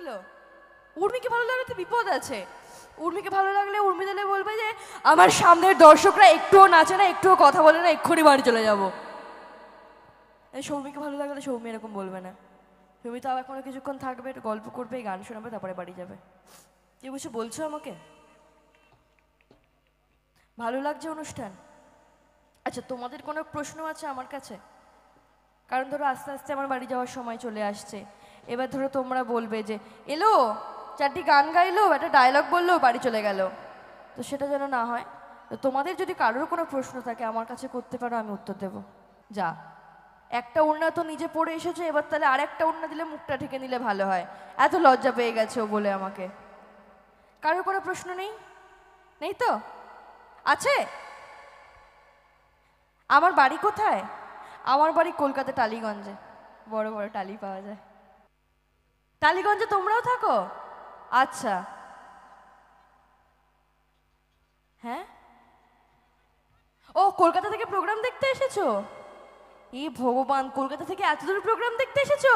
লাগলো? উর্মিকে ভালো লাগলে তো বিপদ আছে। উর্মিকে ভালো লাগলে উর্মি দিলে বলবে যে আমার সামনের দর্শকরা একটুও নাচে না, একটুও কথা বলে না, এক্ষুনি বাড়ি চলে যাবো। সৌমিকে ভালো লাগলে সৌমি এরকম বলবে না। সৌমি তাও এখনো কিছুক্ষণ থাকবে, একটু গল্প করবে, গান শোনাবে, তারপরে বাড়ি যাবে। কি কিছু বলছো আমাকে? ভালো লাগছে অনুষ্ঠান? আচ্ছা, তোমাদের কোনো প্রশ্ন আছে আমার কাছে? কারণ ধরো আস্তে আস্তে আমার বাড়ি যাওয়ার সময় চলে আসছে। এবার ধরো তোমরা বলবে যে এলো, চারটি গান গাইলো, একটা ডায়লগ বললো, বাড়ি চলে গেল। তো সেটা যেন না হয়। তো তোমাদের যদি কারোর কোনো প্রশ্ন থাকে আমার কাছে করতে পারো, আমি উত্তর দেবো। যা, একটা ওড়না তো নিজে পড়ে এসেছো, এবার তাহলে আরেকটা ওড়না দিলে মুখটা ঢেকে নিলে ভালো হয়। এত লজ্জা পেয়ে গেছে ও বলে আমাকে। কারোর কোনো প্রশ্ন নেই? নেই তো? আছে? আমার বাড়ি কোথায়? আমার বাড়ি কলকাতা টালিগঞ্জে। বড় বড় টালি পাওয়া যায়। টালিগঞ্জে তোমরাও থাকো? আচ্ছা। হ্যাঁ, ও কলকাতা থেকে প্রোগ্রাম দেখতে এসেছো? এ ভগবান, কলকাতা থেকে এত দূর প্রোগ্রাম দেখতে এসেছো?